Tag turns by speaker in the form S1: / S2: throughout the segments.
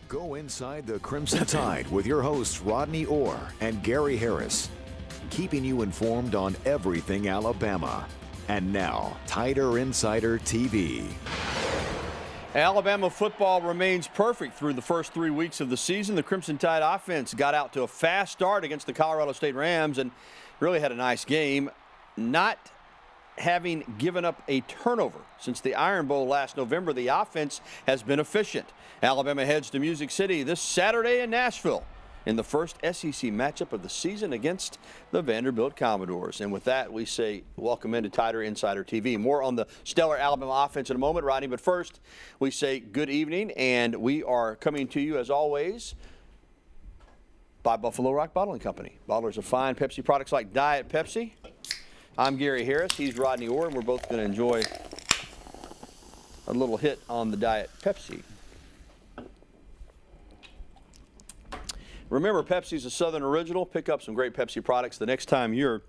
S1: Go inside the Crimson Tide with your hosts Rodney Orr and Gary Harris, keeping you informed on everything Alabama. And now, Tider Insider TV.
S2: Alabama football remains perfect through the first 3 weeks of the season. The Crimson Tide offense got out to a fast start against the Colorado State Rams and really had a nice game, not having given up a turnover since the Iron Bowl last November. The offense has been efficient. Alabama heads to Music City this Saturday in Nashville in the first SEC matchup of the season against the Vanderbilt Commodores. And with that, we say welcome into Tider Insider TV. More on the stellar Alabama offense in a moment, Rodney. But first, we say good evening, and we are coming to you, as always, by Buffalo Rock Bottling Company. Bottlers of fine Pepsi products like Diet Pepsi. I'm Gary Harris. He's Rodney Orr, and we're both going to enjoy a little hit on the Diet Pepsi. Remember, Pepsi's a Southern original. Pick up some great Pepsi products the next time you're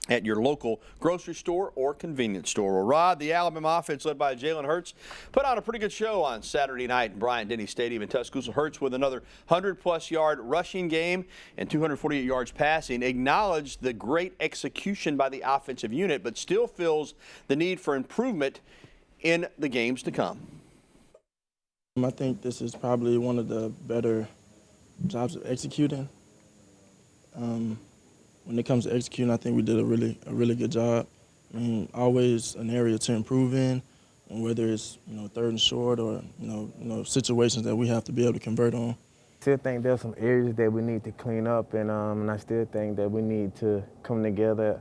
S2: at your local grocery store or convenience store. Well, Rod, the Alabama offense led by Jalen Hurts put on a pretty good show on Saturday night in Bryant-Denny Stadium in Tuscaloosa. Hurts with another 100-plus yard rushing game and 248 yards passing. Acknowledged the great execution by the offensive unit, but still feels the need for improvement in the games to come.
S3: I think this is probably one of the better jobs of executing. When it comes to executing, I think we did a really good job. I mean, always an area to improve in, and whether it's third and short or situations that we have to be able to convert on.
S4: Still think there's some areas that we need to clean up, and I still think that we need to come together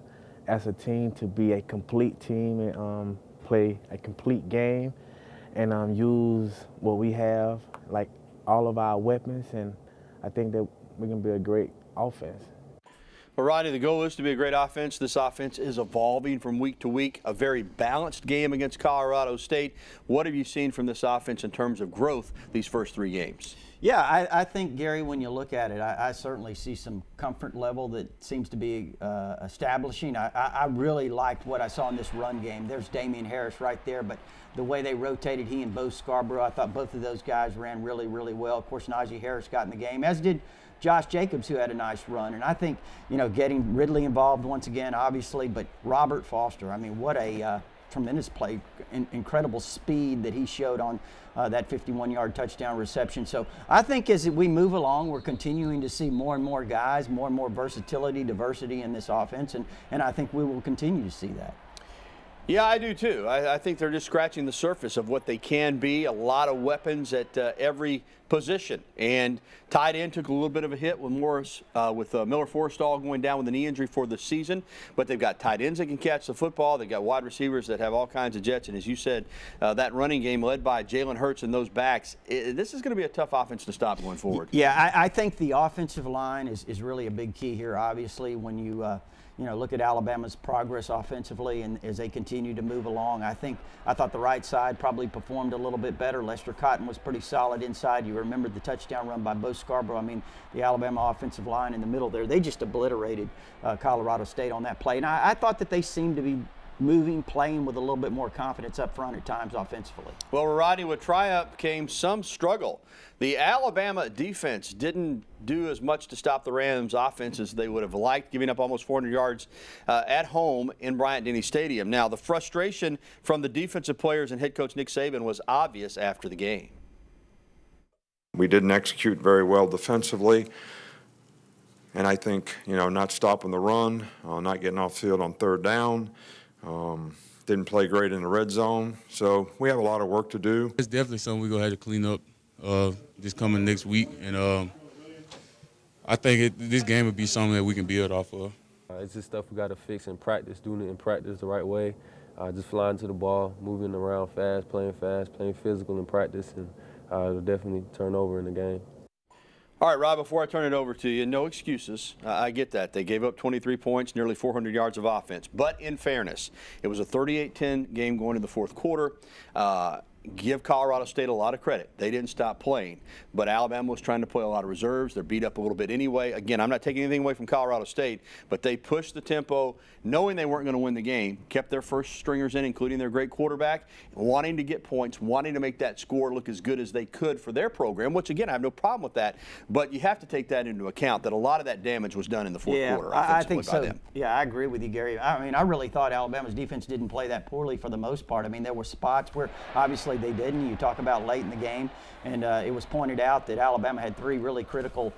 S4: as a team to be a complete team and play a complete game, and use what we have, like all of our weapons, and I think that we can be a great offense.
S2: Well, Rodney, the goal is to be a great offense. This offense is evolving from week to week. A very balanced game against Colorado State. What have you seen from this offense in terms of growth these first 3 games?
S5: Yeah, I think, Gary, when you look at it, I certainly see some comfort level that seems to be establishing. I really liked what I saw in this run game. There's Damian Harris right there, but the way they rotated, he and Bo Scarborough, I thought both of those guys ran really, really well. Of course, Najee Harris got in the game, as did Josh Jacobs, who had a nice run. And I think, getting Ridley involved once again, obviously, but Robert Foster, I mean, what a tremendous play, incredible speed that he showed on that 51-yard touchdown reception. So I think as we move along, we're continuing to see more and more guys, more and more versatility, diversity in this offense, and I think we will continue to see that.
S2: Yeah, I do too. I think they're just scratching the surface of what they can be. A lot of weapons at every position. And tight end took a little bit of a hit with Miller Forrestall going down with a knee injury for the season. But they've got tight ends that can catch the football. They've got wide receivers that have all kinds of jets. And as you said, that running game led by Jalen Hurts and those backs, this is going to be a tough offense to stop going forward.
S5: Yeah, I think the offensive line is really a big key here, obviously, when you look at Alabama's progress offensively and as they continue to move along. I thought the right side probably performed a little bit better. Lester Cotton was pretty solid inside. You remember the touchdown run by Bo Scarborough. I mean, the Alabama offensive line in the middle there, they just obliterated Colorado State on that play. And I thought that they seemed to be moving, playing with a little bit more confidence up front at times offensively.
S2: Well, Rodney, with triumph came some struggle. The Alabama defense didn't do as much to stop the Rams' offense as they would have liked, giving up almost 400 yards at home in Bryant-Denny Stadium. Now, the frustration from the defensive players and head coach Nick Saban was obvious after the game.
S6: We didn't execute very well defensively. And I think, not stopping the run, not getting off field on third down, didn't play great in the red zone. So we have a lot of work to do.
S7: It's definitely something we're going to have to clean up this coming next week. And I think this game would be something that we can build off of.
S8: It's just stuff we got to fix in practice, doing it in practice the right way, just flying to the ball, moving around fast, playing physical in practice, and it'll definitely turn over in the game.
S2: All right, Rob, before I turn it over to you, no excuses. I get that. They gave up 23 points, nearly 400 yards of offense. But in fairness, it was a 38-10 game going to the fourth quarter. give Colorado State a lot of credit. They didn't stop playing, but Alabama was trying to play a lot of reserves. They're beat up a little bit anyway. Again, I'm not taking anything away from Colorado State, but they pushed the tempo, knowing they weren't going to win the game, kept their first stringers in, including their great quarterback, wanting to get points, wanting to make that score look as good as they could for their program, which, again, I have no problem with that, but you have to take that into account, that a lot of that damage was done in the fourth quarter.
S5: I think so.
S2: By them.
S5: Yeah, I agree with you, Gary. I mean, I really thought Alabama's defense didn't play that poorly for the most part. I mean, there were spots where obviously they didn't. You talk about late in the game, and it was pointed out that Alabama had 3 really critical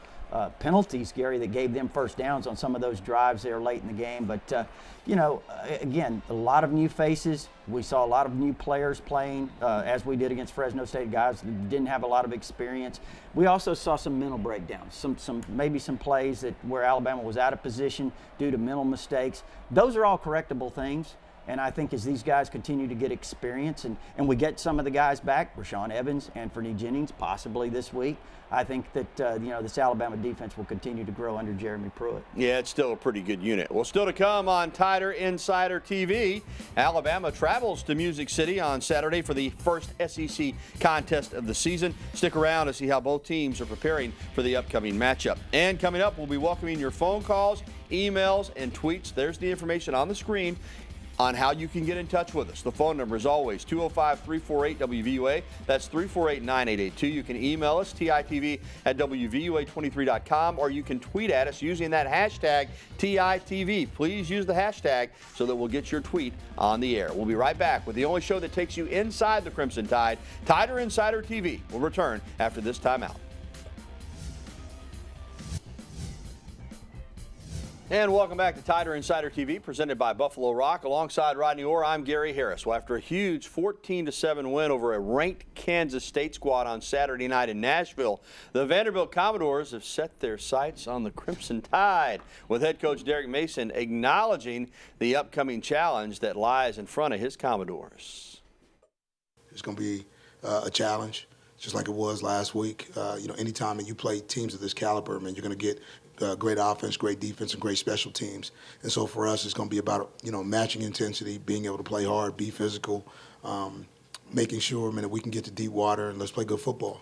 S5: penalties, Gary, that gave them first downs on some of those drives there late in the game. But, you know, again, a lot of new faces. We saw a lot of new players playing, as we did against Fresno State, guys that didn't have a lot of experience. We also saw some mental breakdowns, maybe some plays where Alabama was out of position due to mental mistakes. Those are all correctable things. And I think as these guys continue to get experience and we get some of the guys back, Rashaan Evans, Anthony Jennings, possibly this week, I think that, you know, this Alabama defense will continue to grow under Jeremy Pruitt.
S2: Yeah, it's still a pretty good unit. Well, still to come on Tider Insider TV, Alabama travels to Music City on Saturday for the first SEC contest of the season. Stick around to see how both teams are preparing for the upcoming matchup. And coming up, we'll be welcoming your phone calls, emails, and tweets. There's the information on the screen on how you can get in touch with us. The phone number is always 205-348-WVUA. That's 348-9882. You can email us, TITV@WVUA23.com, or you can tweet at us using that hashtag TITV. Please use the hashtag so that we'll get your tweet on the air. We'll be right back with the only show that takes you inside the Crimson Tide, Tider Insider TV. We'll return after this timeout. And welcome back to Tider Insider TV, presented by Buffalo Rock. Alongside Rodney Orr, I'm Gary Harris. Well, after a huge 14-7 win over a ranked Kansas State squad on Saturday night in Nashville, the Vanderbilt Commodores have set their sights on the Crimson Tide, with head coach Derek Mason acknowledging the upcoming challenge that lies in front of his Commodores.
S9: It's going to be a challenge, just like it was last week. You know, anytime that you play teams of this caliber, man, you're going to get great offense, great defense, and great special teams. And so for us, it's going to be about, you know, matching intensity, being able to play hard, be physical, making sure, man, that we can get to deep water and let's play good football.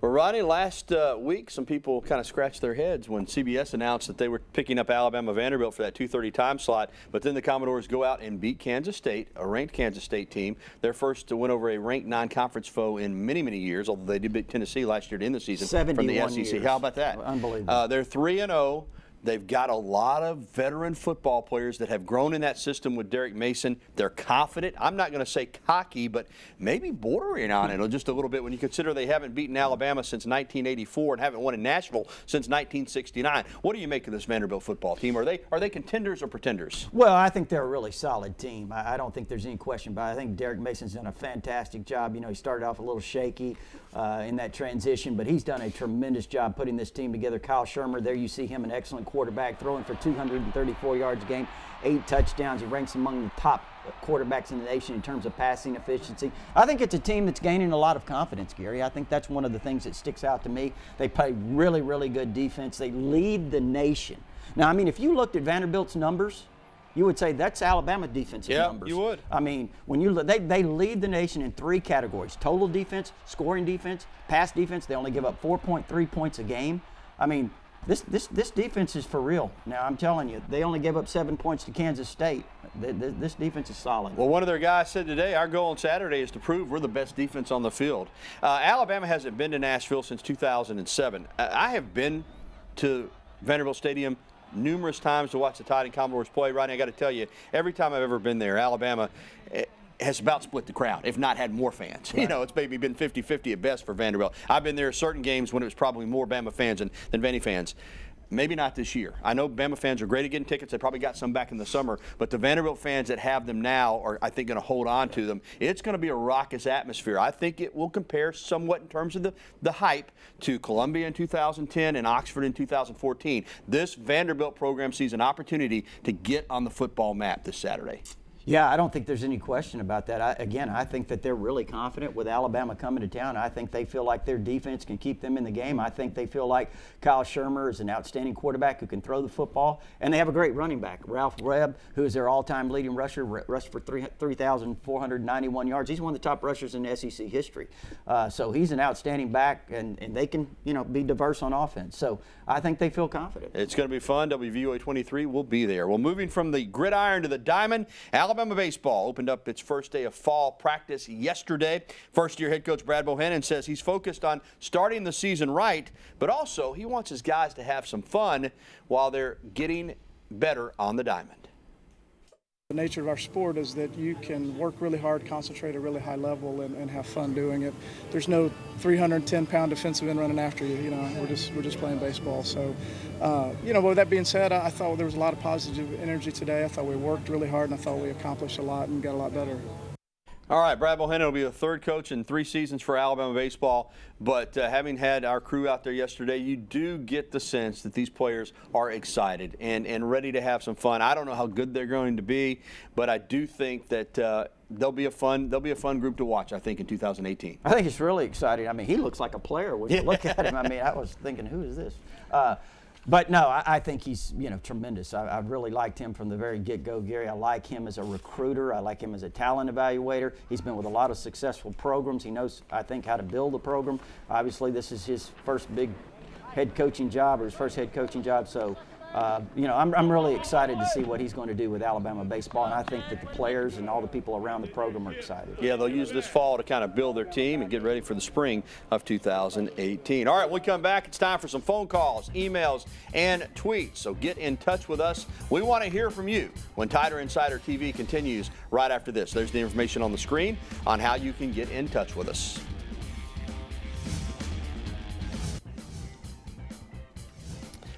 S2: Well, Rodney, last week some people kind of scratched their heads when CBS announced that they were picking up Alabama Vanderbilt for that 2:30 time slot, but then the Commodores go out and beat Kansas State, a ranked Kansas State team, their first to win over a ranked non-conference foe in many, many years, although they did beat Tennessee last year to end the season from the SEC.
S5: Years.
S2: How about that?
S5: Unbelievable.
S2: They're 3-0. They've got a lot of veteran football players that have grown in that system with Derek Mason. They're confident. I'm not going to say cocky, but maybe bordering on it just a little bit when you consider they haven't beaten Alabama since 1984 and haven't won in Nashville since 1969. What do you make of this Vanderbilt football team? Are they contenders or pretenders?
S5: Well, I think they're a really solid team. I don't think there's any question about it. I think Derek Mason's done a fantastic job. You know, he started off a little shaky in that transition, but he's done a tremendous job putting this team together. Kyle Shermer, there you see him, an excellent quarterback, throwing for 234 yards a game, 8 touchdowns. He ranks among the top quarterbacks in the nation in terms of passing efficiency. I think it's a team that's gaining a lot of confidence, Gary. I think that's one of the things that sticks out to me. They play really, really good defense. They lead the nation. Now, I mean, if you looked at Vanderbilt's numbers, you would say that's Alabama defensive numbers.
S2: Yeah, you would.
S5: I mean, when you look, they lead the nation in 3 categories: total defense, scoring defense, pass defense. They only give up 4.3 points a game. I mean, this defense is for real. Now, I'm telling you, they only gave up 7 points to Kansas State. This defense is solid.
S2: Well, one of their guys said today, our goal on Saturday is to prove we're the best defense on the field. Alabama hasn't been to Nashville since 2007. I have been to Vanderbilt Stadium numerous times to watch the Tide and Commodores play. Rodney, I got to tell you, every time I've ever been there, Alabama has about split the crowd, if not had more fans. Right. You know, it's maybe been 50-50 at best for Vanderbilt. I've been there certain games when it was probably more Bama fans than Vandy fans. Maybe not this year. I know Bama fans are great at getting tickets. They probably got some back in the summer. But the Vanderbilt fans that have them now are, I think, going to hold on to them. It's going to be a raucous atmosphere. I think it will compare somewhat in terms of the hype to Columbia in 2010 and Oxford in 2014. This Vanderbilt program sees an opportunity to get on the football map this Saturday.
S5: Yeah, I don't think there's any question about that. I think that they're really confident with Alabama coming to town. I think they feel like their defense can keep them in the game. I think they feel like Kyle Shermer is an outstanding quarterback who can throw the football. And they have a great running back, Ralph Webb, who is their all-time leading rusher, rushed for 3,491 yards. He's one of the top rushers in SEC history. So he's an outstanding back, and they can, be diverse on offense. So I think they feel confident.
S2: It's going to be fun. WVUA 23 will be there. Well, moving from the gridiron to the diamond, Alabama baseball opened up its first day of fall practice yesterday. First-year head coach Brad Bohannon says he's focused on starting the season right, but also he wants his guys to have some fun while they're getting better on the diamond.
S10: The nature of our sport is that you can work really hard, concentrate at a really high level, and have fun doing it. There's no 310-pound defensive end running after you. We're just playing baseball. So, with that being said, I thought there was a lot of positive energy today. I thought we worked really hard, and I thought we accomplished a lot and got a lot better.
S2: All right, Brad Bohannon will be the third coach in 3 seasons for Alabama baseball, but having had our crew out there yesterday, you do get the sense that these players are excited and ready to have some fun. I don't know how good they're going to be, but I do think that they'll be a fun group to watch, I think, in 2018.
S5: I think it's really exciting. I mean, he looks like a player when you look at him. I mean, I was thinking, who is this? But no, I think he's tremendous. I really liked him from the very get-go, Gary. I like him as a recruiter. I like him as a talent evaluator. He's been with a lot of successful programs. He knows, I think, how to build a program. Obviously, this is his first big head coaching job, or his first head coaching job. So, I'm really excited to see what he's going to do with Alabama baseball, and I think that the players and all the people around the program are excited.
S2: Yeah, they'll use this fall to kind of build their team and get ready for the spring of 2018. All right, when we come back, it's time for some phone calls, emails, and tweets. So get in touch with us. We want to hear from you when Tider Insider TV continues right after this. There's the information on the screen on how you can get in touch with us.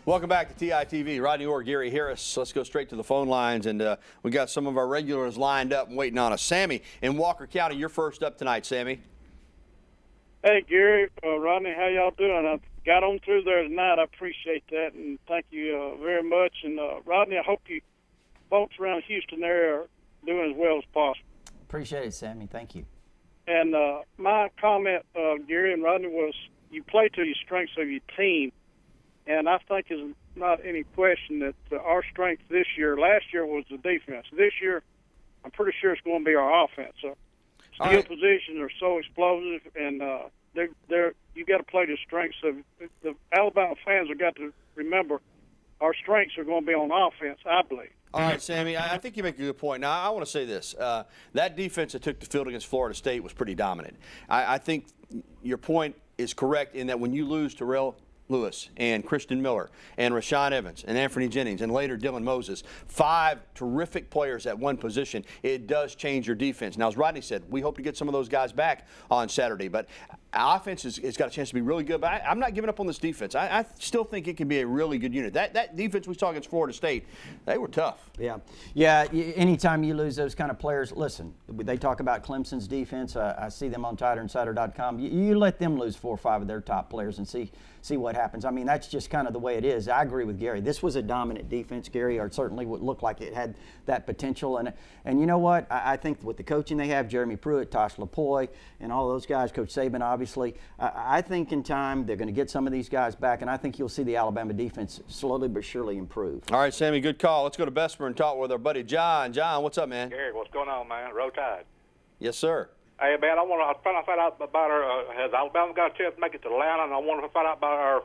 S2: Welcome back to TITV. Rodney Orr, Gary Harris. Let's go straight to the phone lines, and we got some of our regulars lined up and waiting on us. Sammy in Walker County, you're first up tonight, Sammy.
S11: Hey, Gary, Rodney, how y'all doing? I got on through there tonight. I appreciate that, and thank you very much. And Rodney, I hope you folks around Houston area are doing as well as possible.
S5: Appreciate it, Sammy. Thank you.
S11: And my comment, Gary and Rodney, was you play to your strengths of your team. And I think there's not any question that our strength this year, last year was the defense. This year, I'm pretty sure it's going to be our offense. So skill positions are so explosive, and you got to play the strengths of the Alabama fans have got to remember our strengths are going to be on offense, I believe.
S2: All right, Sammy, I think you make a good point. Now, I want to say this. That defense that took the field against Florida State was pretty dominant. I think your point is correct in that when you lose Terrell Lewis and Christian Miller and Rashawn Evans and Anthony Jennings and later Dylan Moses, 5 terrific players at one position, it does change your defense. Now, as Rodney said, we hope to get some of those guys back on Saturday, but offense has got a chance to be really good, but I'm not giving up on this defense. I still think it can be a really good unit. That defense we saw against Florida State, they were tough.
S5: Yeah. Anytime you lose those kind of players, listen, they talk about Clemson's defense. I see them on TiderInsider.com. You let them lose 4 or 5 of their top players and see what happens. I mean, that's just kind of the way it is. I agree with Gary. This was a dominant defense, Gary, or it certainly would look like it had that potential. And you know what? I think with the coaching they have, Jeremy Pruitt, Tosh LaPoy, and all those guys, Coach Saban, obviously, I think in time they're going to get some of these guys back, and I think you'll see the Alabama defense slowly but surely improve.
S2: All right, Sammy, good call. Let's go to Bessemer and talk with our buddy John. John, what's up, man?
S12: Gary, what's going on, man? Roll Tide.
S2: Yes, sir.
S12: Hey, man, I was trying to find out about our has Alabama got a chance to make it to Atlanta, and I want to find out about our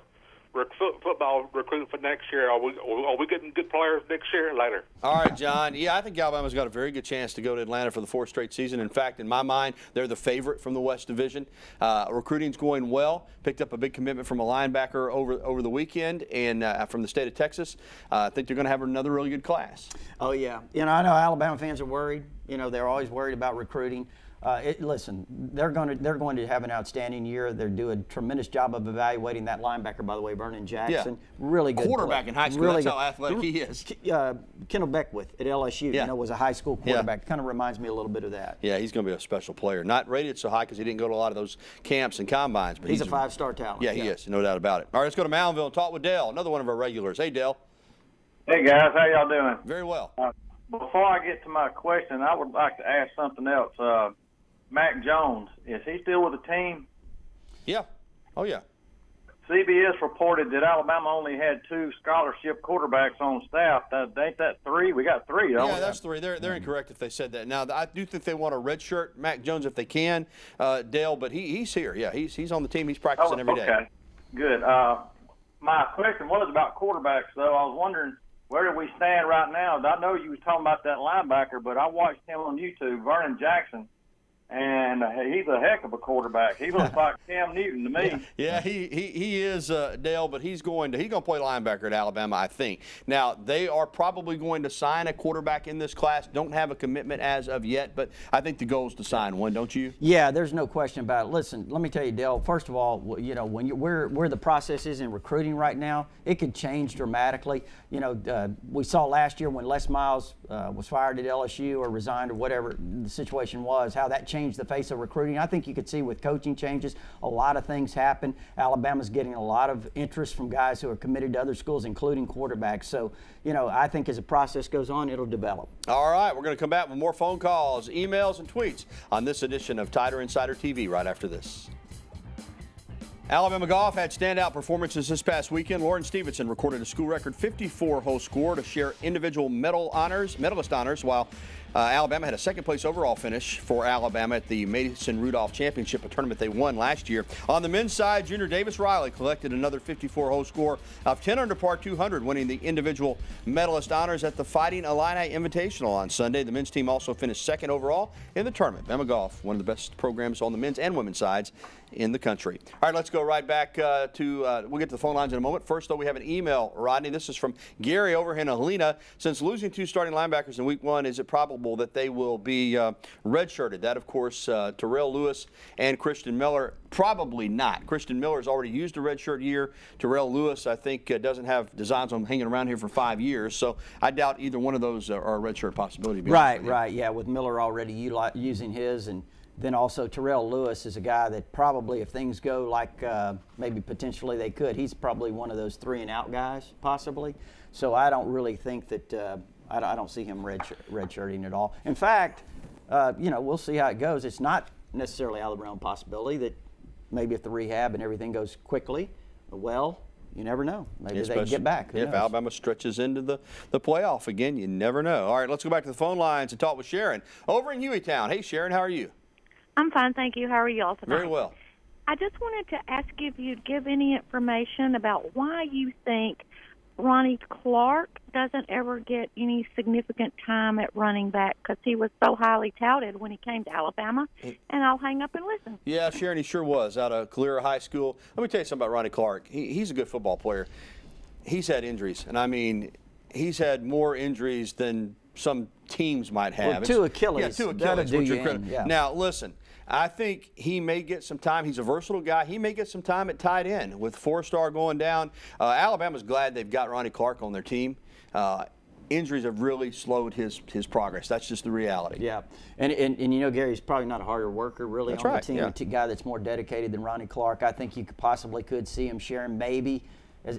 S12: football recruiting for next year. Are we getting good players next year or later?
S2: All right, John. Yeah, I think Alabama's got a very good chance to go to Atlanta for the 4th straight season. In fact, in my mind, they're the favorite from the West Division. Recruiting's going well. Picked up a big commitment from a linebacker over the weekend and from the state of Texas. I think they're going to have another really good class.
S5: Oh, yeah. I know Alabama fans are worried. They're always worried about recruiting. Listen, they're going to have an outstanding year. They're doing a tremendous job of evaluating that linebacker, by the way, Vernon Jackson.
S2: Yeah.
S5: Really good
S2: quarterback in high school. Really That's how athletic he is.
S5: Kendall Beckwith at LSU, was a high school quarterback. Kind of reminds me a little bit of that.
S2: Yeah, he's going to be a special player. Not rated so high because he didn't go to a lot of those camps and combines. But
S5: he's a 5-star talent.
S2: Yeah, he is. No doubt about it. All right, let's go to Moundville and talk with Dale, another one of our regulars. Hey, Dale.
S13: Hey, guys. How y'all doing?
S2: Very well.
S13: Before I get to my question, I would like to ask something else. Mac Jones, is he still with the team?
S2: Yeah. Oh, yeah.
S13: CBS reported that Alabama only had 2 scholarship quarterbacks on staff. Ain't that 3? We got 3, don't we?
S2: Yeah, that's 3. They're incorrect if they said that. Now, I do think they want a redshirt Mac Jones if they can, Dale, but he's here. Yeah, he's on the team. He's practicing every day.
S13: Okay, good. My question was about quarterbacks, though. I was wondering, where do we stand right now? I know you were talking about that linebacker, but I watched him on YouTube, Vernon Jackson. And he's a heck of a quarterback. He looks like Cam Newton to me.
S2: Yeah, he is, Dale, but he's going to play linebacker at Alabama, I think. Now, they are probably going to sign a quarterback in this class. Don't have a commitment as of yet, but I think the goal is to sign one, don't you?
S5: Yeah, there's no question about it. Listen, let me tell you, Dale, first of all, you know, when where the process is in recruiting right now, it could change dramatically. You know, we saw last year when Les Miles was fired at LSU or resigned or whatever the situation was, how that changed the face of recruiting. I think you could see with coaching changes, a lot of things happen. Alabama's getting a lot of interest from guys who are committed to other schools, including quarterbacks. So, you know, I think as the process goes on, it'll develop.
S2: All right, we're going to come back with more phone calls, emails, and tweets on this edition of Tider Insider TV right after this. Alabama golf had standout performances this past weekend. Lauren Stevenson recorded a school record 54-hole score to share individual medalist honors, while Alabama had a second-place overall finish for Alabama at the Mason Rudolph Championship, a tournament they won last year. On the men's side, junior Davis Riley collected another 54-hole score of 10 under par 200, winning the individual medalist honors at the Fighting Illini Invitational on Sunday. The men's team also finished second overall in the tournament. Bama Golf, one of the best programs on the men's and women's sides in the country. All right, let's go right back we'll get to the phone lines in a moment. First, though, we have an email, Rodney. This is from Gary over in Helena. Since losing 2 starting linebackers in week 1, is it probable that they will be redshirted? That, of course, Terrell Lewis and Christian Miller. Probably not. Christian Miller has already used a redshirt year. Terrell Lewis, I think, doesn't have designs on hanging around here for 5 years. So I doubt either one of those are a redshirt possibility.
S5: Right. Yeah, with Miller already using his, and then also Terrell Lewis is a guy that probably, if things go like maybe potentially they could, he's probably one of those 3-and-out guys, possibly. So I don't really think that I don't see him redshirting at all. In fact, you know, we'll see how it goes. It's not necessarily out of the realm of possibility that maybe if the rehab and everything goes quickly, well, you never know. Maybe they get back.
S2: If Alabama stretches into the playoff again, you never know. All right, let's go back to the phone lines and talk with Sharon over in Hueytown. Hey, Sharon, how are you?
S14: I'm fine, thank you. How are you all tonight?
S2: Very well.
S14: I just wanted to ask if you'd give any information about why you think Ronnie Clark doesn't ever get any significant time at running back, because he was so highly touted when he came to Alabama. And I'll hang up and listen.
S2: Yeah, Sharon, he sure was out of Calera High School. Let me tell you something about Ronnie Clark. He's a good football player. He's had injuries, and I mean, he's had more injuries than some teams might have.
S5: Well, 2 Achilles.
S2: Yeah, 2 Achilles.
S5: Which are
S2: Now, listen, I think he may get some time. He's a versatile guy. He may get some time at tight end with 4-star going down. Alabama's glad they've got Ronnie Clark on their team. Injuries have really slowed his progress. That's just the reality.
S5: Yeah, and you know, Gary's probably not a harder worker really
S2: that's
S5: on
S2: right,
S5: the team.
S2: yeah.
S5: A guy that's more dedicated than Ronnie Clark. I think you possibly could see him sharing maybe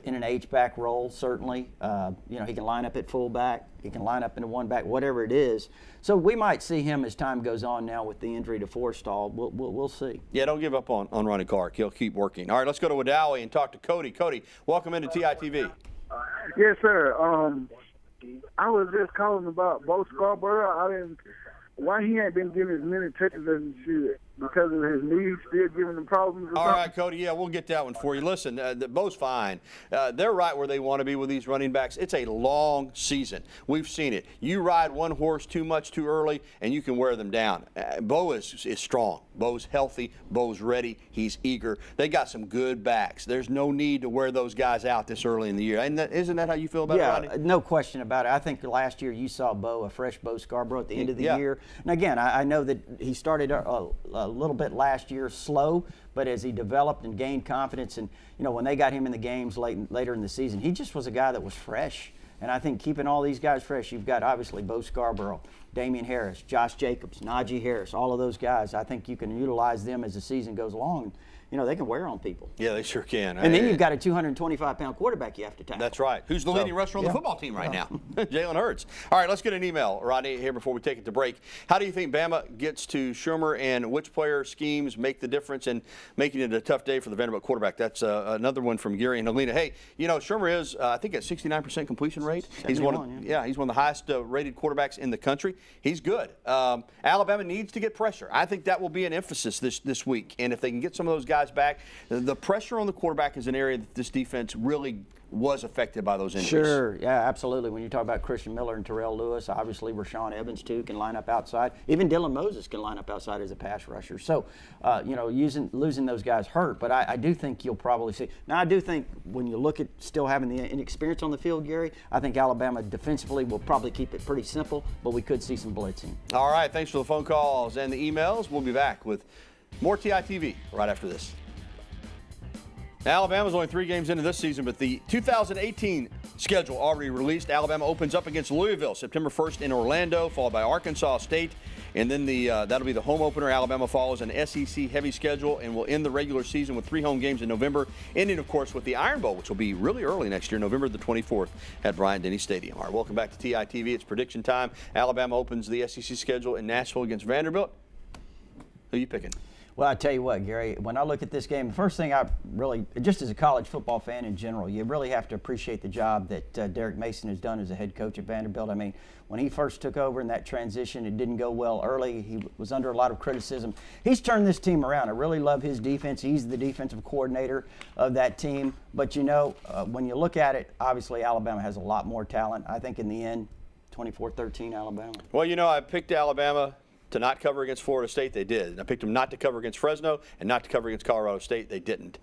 S5: in an H-back role, certainly. You know, he can line up at fullback. He can line up in a 1-back, whatever it is. So we might see him as time goes on now with the injury to Forstall. We'll see.
S2: Yeah, don't give up on Ronnie Clark. He'll keep working. All right, let's go to WEDOWEE and talk to Cody. Cody, welcome into TITV.
S15: Yes, sir. I was just calling about Bo Scarborough. Why he ain't been given as many touches as he should? Because of his knees still giving him problems?
S2: All right, Cody, yeah, we'll get that one for you. Listen, Bo's fine. They're right where they want to be with these running backs. It's a long season. We've seen it. You ride one horse too much too early, and you can wear them down. Bo is strong. Bo's healthy. Bo's ready. He's eager. They got some good backs. There's no need to wear those guys out this early in the year. Isn't that how you feel about it, Rodney?
S5: Yeah, no question about it. I think last year you saw a fresh Bo Scarborough at the end of the year. And again, I know that he started a little bit last year slow, but as he developed and gained confidence, and you know, when they got him in the games later in the season, he just was a guy that was fresh. And I think keeping all these guys fresh, you've got obviously Bo Scarborough, Damian Harris, Josh Jacobs, Najee Harris, all of those guys. I think you can utilize them as the season goes along. you know, they can wear on people.
S2: Yeah, they sure can.
S5: And then you've got a 225-pound quarterback you have to tackle.
S2: That's right. Who's the leading rusher on the football team right now? Jalen Hurts. All right, let's get an email, Rodney, here before we take it to break. How do you think Bama gets to Shermer, and which player schemes make the difference in making it a tough day for the Vanderbilt quarterback? That's another one from Gary and Alina. Hey, you know, Shermer is, I think, at 69% completion rate. He's one of, he's one of the highest rated quarterbacks in the country. He's good. Alabama needs to get pressure. I think that will be an emphasis this week. And if they can get some of those guys back, the pressure on the quarterback is an area that this defense really was affected by those injuries.
S5: Sure, yeah, absolutely. When you talk about Christian Miller and Terrell Lewis, obviously Rashawn Evans, too, can line up outside. Even Dylan Moses can line up outside as a pass rusher. So, you know, losing those guys hurt, but I do think you'll probably see. Now, I do think when you look at still having the inexperience on the field, Gary, I think Alabama defensively will probably keep it pretty simple, but we could see some blitzing.
S2: All right, thanks for the phone calls and the emails. We'll be back with more TITV right after this. Alabama's only 3 games into this season, but the 2018 schedule already released. Alabama opens up against Louisville September 1st in Orlando, followed by Arkansas State. And then that'll be the home opener. Alabama follows an SEC-heavy schedule and will end the regular season with 3 home games in November, ending, of course, with the Iron Bowl, which will be really early next year, November the 24th at Bryant-Denny Stadium. All right, welcome back to TITV. It's prediction time. Alabama opens the SEC schedule in Nashville against Vanderbilt. Who are you picking?
S5: Well, I tell you what, Gary, when I look at this game, the first thing I really, just as a college football fan in general, you really have to appreciate the job that Derek Mason has done as a head coach at Vanderbilt. I mean, when he first took over in that transition, it didn't go well early. He was under a lot of criticism. He's turned this team around. I really love his defense. He's the defensive coordinator of that team. But, you know, when you look at it, obviously Alabama has a lot more talent. I think in the end, 24-13 Alabama.
S2: Well, you know, I picked Alabama to not cover against Florida State. They did. And I picked them not to cover against Fresno and not to cover against Colorado State. They didn't.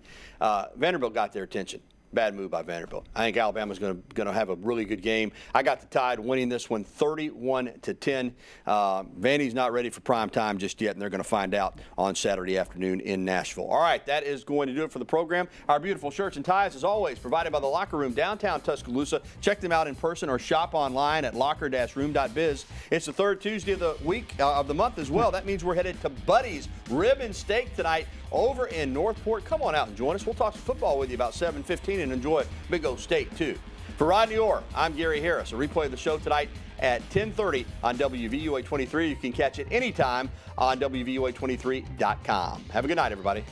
S2: Vanderbilt got their attention. Bad move by Vanderbilt. I think Alabama's going to have a really good game. I got the Tide winning this one 31-10. Vandy's not ready for prime time just yet, and they're going to find out on Saturday afternoon in Nashville. All right, that is going to do it for the program. Our beautiful shirts and ties, as always, provided by the Locker Room downtown Tuscaloosa. Check them out in person or shop online at locker-room.biz. It's the 3rd Tuesday of the week of the month as well. That means we're headed to Buddy's Rib and Steak tonight over in Northport. Come on out and join us. We'll talk some football with you about 7:15 and enjoy a big old steak too. For Rodney Orr, I'm Gary Harris. A replay of the show tonight at 10:30 on WVUA 23. You can catch it anytime on WVUA23.com. Have a good night, everybody.